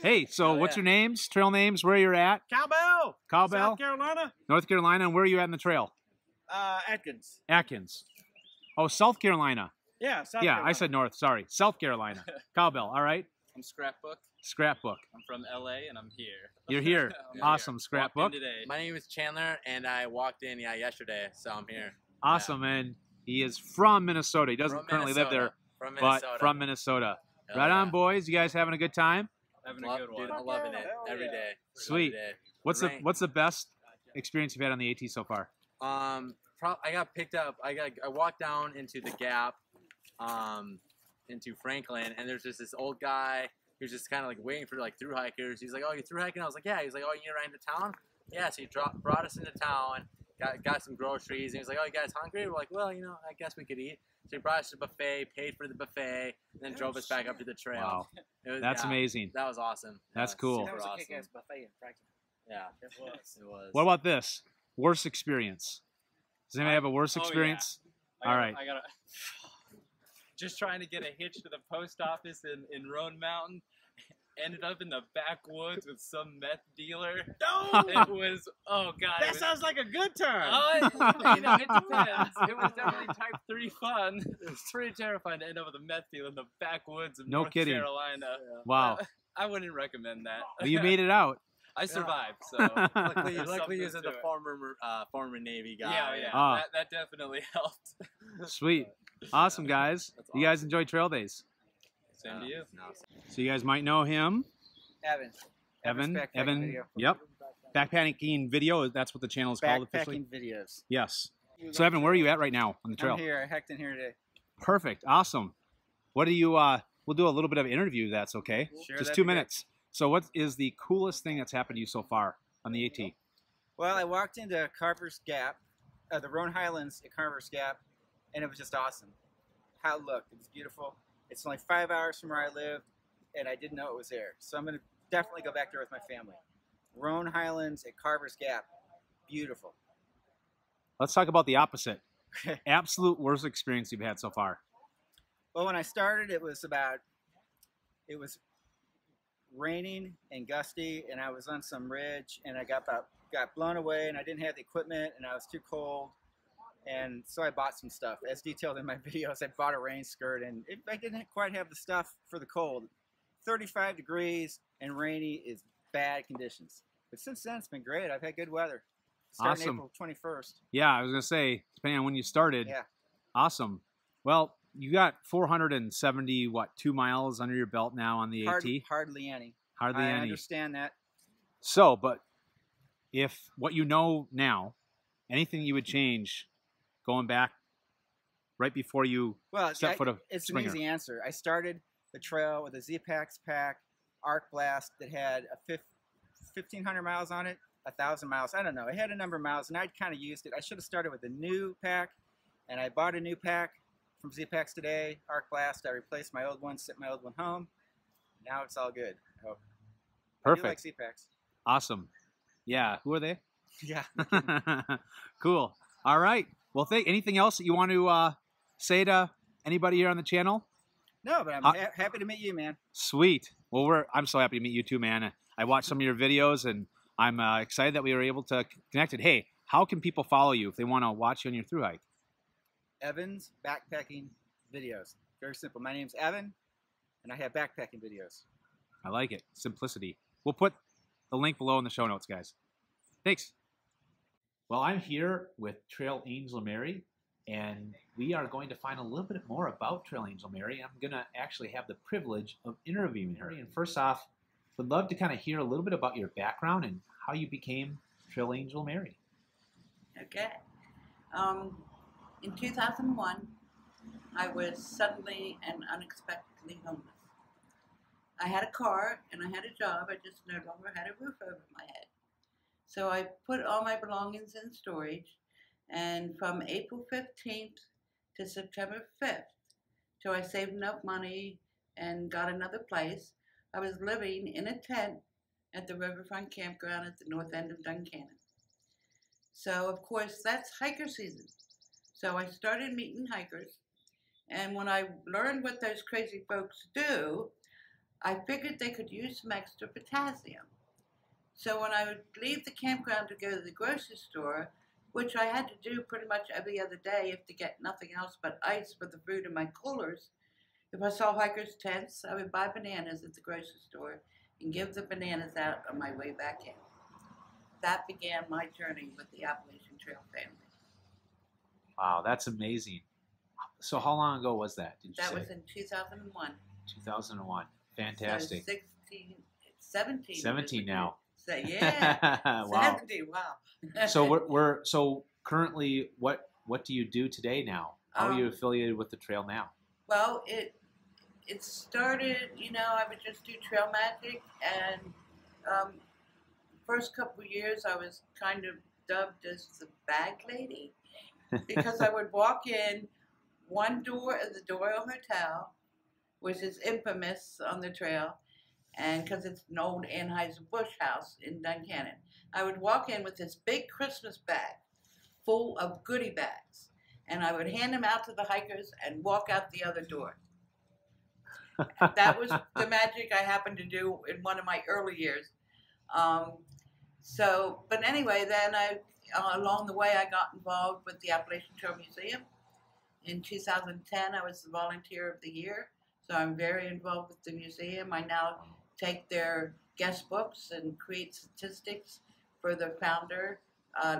Hey, so what's your names, trail names, where you're at? Cowbell. Cowbell. South Carolina. North Carolina, and where are you at in the trail? Atkins. Atkins. Oh, South Carolina. Yeah, South Yeah, Carolina. I said North, sorry. South Carolina. Cowbell, all right? I'm Scrapbook. Scrapbook. I'm from LA and I'm here. You're here. I'm Awesome, here. Scrapbook. Walked in today. My name is Chandler, and I walked in yesterday, so I'm here. Awesome, and he is from Minnesota. He doesn't currently live there, but from Minnesota. Right on, boys. You guys having a good time? Having a good one. Dude, I'm loving it every day. Sweet. Every day. What's the best experience you've had on the AT so far? I got picked up. I walked down into the Gap, into Franklin, and there's just this old guy. He was just kind of like waiting for like through hikers. He's like, "Oh, you through hiking?" I was like, "Yeah." He's like, "Oh, you need to ride into town?" Yeah. So he brought us into town. Got some groceries, and he was like, "Oh, you guys hungry?" We're like, "Well, you know, I guess we could eat." So he brought us to the buffet, paid for the buffet, and then drove us back up to the trail. Wow, It was, that's amazing. That was awesome. That's cool. That was Super a kick-ass awesome. buffet in Franklin. Yeah, It was. it was. What about this? Worst experience? Does anybody have a worst experience? All right. I got just trying to get a hitch to the post office in Roan Mountain. Ended up in the backwoods with some meth dealer. No! It was, oh God. That sounds like a good time. Oh, it depends. It was definitely type 3 fun. It was pretty terrifying to end up with a meth dealer in the backwoods of North Carolina. Wow. I wouldn't recommend that. Well, you made it out. I survived, so Luckily, something you was to the it. former Navy guy. Yeah. Ah. That definitely helped. Sweet. Awesome, guys. That's You guys enjoy trail days. Same to you. So you guys might know him. Evan. Evan. Video. Yep. Backpacking video. That's what the channel is called officially. Backpacking videos. Yes. So Evan, where are you at right now on the trail? I'm here. I hiked in here today. Perfect. Awesome. What do you? We'll do a little bit of interview. That's okay. Sure, Just that'd 2 be great. minutes. So what is the coolest thing that's happened to you so far on the AT? Well, I walked into Carver's Gap, the Roan Highlands at Carver's Gap, and it was just awesome. How it looked. It was beautiful. It's only 5 hours from where I lived, and I didn't know it was there. So I'm going to definitely go back there with my family. Roan Highlands at Carver's Gap. Beautiful. Let's talk about the opposite. Absolute worst experience you've had so far. Well, when I started, it was raining and gusty, and I was on some ridge, and I got blown away, and I didn't have the equipment, and I was too cold. And so I bought some stuff. As detailed in my videos, I bought a rain skirt, and I didn't quite have the stuff for the cold. 35 degrees and rainy is bad conditions. But since then, it's been great. I've had good weather. Starting Awesome. April 21st. Yeah, I was going to say, depending on when you started. Yeah. Awesome. Well, you got 470, 2 miles under your belt now on the AT? Hardly any. Hardly I any. understand that. So, but if what you know now, anything you would change going back right before you step foot of it's Springer? an easy answer. I started the trail with a Z-Pax pack, Arc Blast that had a 1,500 miles on it, 1,000 miles. I don't know. It had a number of miles, and I'd kind of used it. I should have started with a new pack, and I bought a new pack from Z-Pax today, Arc Blast. I replaced my old one, sent my old one home. Now it's all good. I hope. Perfect. I do like Z-Pax. Awesome. Yeah. Who are they? Yeah. Cool. All right. Well, anything else that you want to say to anybody here on the channel? No, but I'm happy to meet you, man. Sweet. Well, I'm so happy to meet you too, man. I watched some of your videos, and I'm excited that we were able to connect it. Hey, how can people follow you if they want to watch you on your thru hike? Evan's Backpacking Videos. Very simple. My name's Evan, and I have backpacking videos. I like it. Simplicity. We'll put the link below in the show notes, guys. Thanks. Well, I'm here with Trail Angel Mary, and we are going to find a little bit more about Trail Angel Mary. I'm going to actually have the privilege of interviewing her. And first off, would love to kind of hear a little bit about your background and how you became Trail Angel Mary. Okay. In 2001, I was suddenly and unexpectedly homeless. I had a car and I had a job, I just no longer had a roof over my head. So I put all my belongings in storage, and from April 15th to September 5th, till I saved enough money and got another place, I was living in a tent at the riverfront campground at the north end of Duncannon. So, of course, that's hiker season. So I started meeting hikers, and when I learned what those crazy folks do, I figured they could use some extra potassium. So when I would leave the campground to go to the grocery store, which I had to do pretty much every other day if to get nothing else but ice for the food in my coolers, if I saw hikers' tents, I would buy bananas at the grocery store and give the bananas out on my way back in. That began my journey with the Appalachian Trail family. Wow, that's amazing. So how long ago was that? Did you That say? was in 2001. 2001. Fantastic. So 17. 17 now. So yeah. Wow. 70, wow. So so currently what do you do today now? How are you affiliated with the trail now? Well, it started, I would just do trail magic, and first couple of years I was kind of dubbed as the bag lady because I would walk in one door of the Doyle Hotel, which is infamous on the trail, and because it's an old Anheuser-Busch house in Duncannon. I would walk in with this big Christmas bag full of goodie bags, and I would hand them out to the hikers and walk out the other door. That was the magic I happened to do in one of my early years. But anyway, then along the way, I got involved with the Appalachian Trail Museum. In 2010, I was the Volunteer of the Year, so I'm very involved with the museum. I now take their guest books and create statistics for the founder,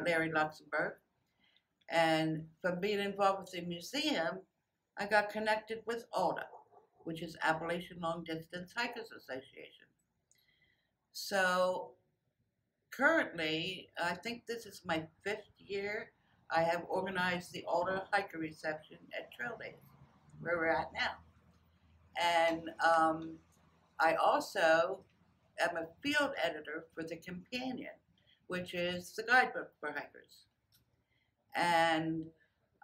Larry Luxembourg. And from being involved with the museum, I got connected with ALDA, which is Appalachian Long Distance Hikers Association. So currently, I think this is my 5th year, I have organized the ALDA Hiker Reception at Trail Days, where we're at now. And I also am a field editor for the Companion, which is the guidebook for hikers. And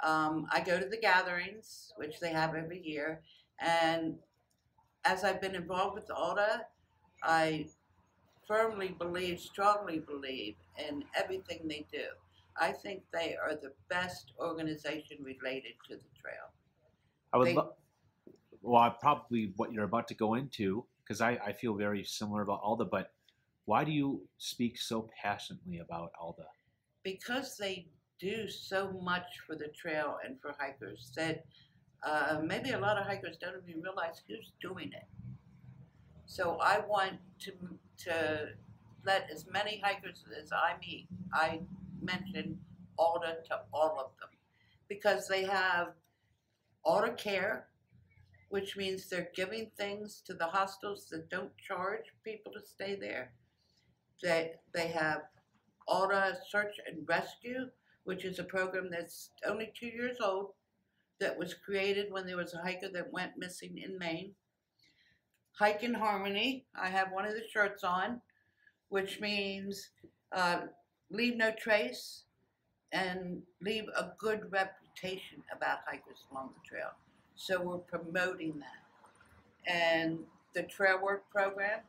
I go to the gatherings, which they have every year, and as I've been involved with ALDA, I firmly believe, strongly believe in everything they do. I think they are the best organization related to the trail. Probably what you're about to go into, because I feel very similar about ALDA, but why do you speak so passionately about ALDA? Because they do so much for the trail and for hikers that maybe a lot of hikers don't even realize who's doing it. So I want to let as many hikers as I meet, I mention ALDA to all of them, because they have ALDA Care, which means they're giving things to the hostels that don't charge people to stay there. They have ALDA Search and Rescue, which is a program that's only 2 years old, that was created when there was a hiker that went missing in Maine. Hike in Harmony, I have one of the shirts on, which means leave no trace and leave a good reputation about hikers along the trail. So we're promoting that. And the Trail Work program,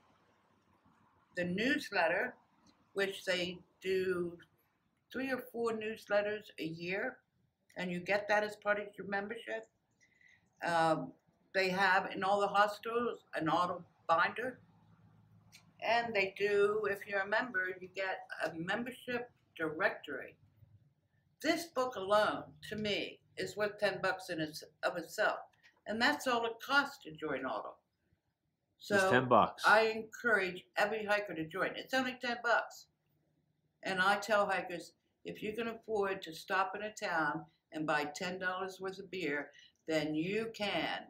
the newsletter, which they do 3 or 4 newsletters a year, and you get that as part of your membership. They have in all the hostels an auto binder, and they do, if you're a member, you get a membership directory. This book alone, to me, is worth $10 of itself, and that's all it costs to join ALDA. So it's $10. I encourage every hiker to join. It's only $10, and I tell hikers, if you can afford to stop in a town and buy $10 worth of beer, then you can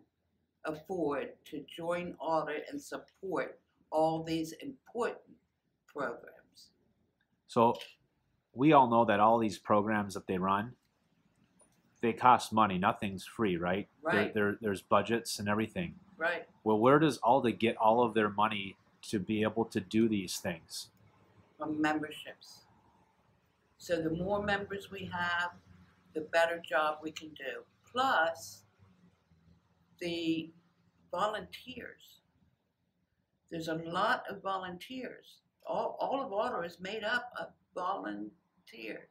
afford to join ALDA and support all these important programs. So we all know that all these programs that they run, they cost money. Nothing's free, right? Right. There's budgets and everything. Right. Well, where does ALDA get all of their money to be able to do these things? From memberships. So the more members we have, the better job we can do. Plus, the volunteers. There's a lot of volunteers. All of ALDA is made up of volunteers.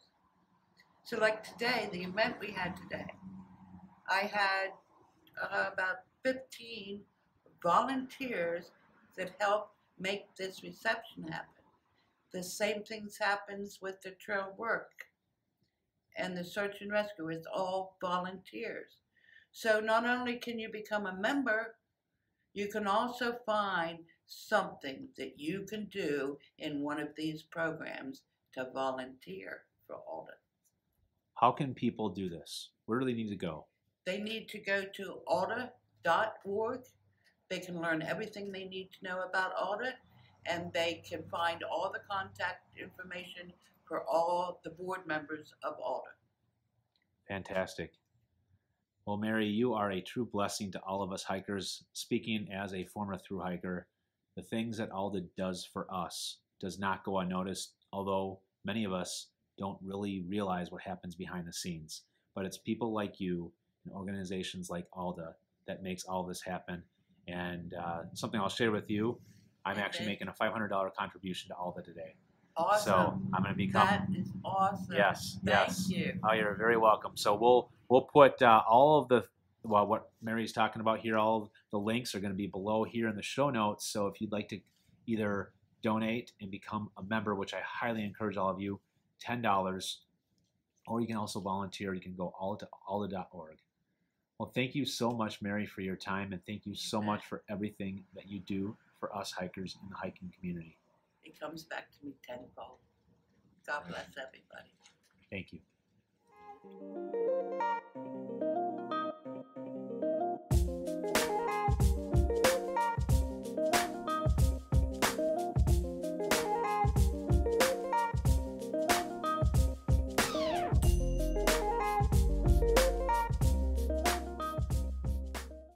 So like today, the event we had today, I had about 15 volunteers that help make this reception happen. The same things happens with the trail work and the search and rescue. It's all volunteers. So not only can you become a member, you can also find something that you can do in one of these programs to volunteer for Alda. How can people do this? Where do they need to go? They need to go to alda.org. They can learn everything they need to know about Alda, and they can find all the contact information for all the board members of Alda. Fantastic. Well, Mary, you are a true blessing to all of us hikers. Speaking as a former thru hiker, the things that Alda does for us does not go unnoticed, although many of us don't really realize what happens behind the scenes. But it's people like you and organizations like Alda that makes all this happen. And something I'll share with you, I'm actually making a $500 contribution to Alda today. Awesome. So I'm going to become. That is awesome. Yes. Thank you. Oh, you're very welcome. So we'll put all of the what Mary's talking about here. All of the links are going to be below here in the show notes. So if you'd like to either donate and become a member, which I highly encourage all of you, $10, or you can also volunteer. You can go to alda.org. Well, thank you so much, Mary, for your time, and thank you so much for everything that you do for us hikers in the hiking community. It comes back to me tenfold. God bless everybody. Thank you.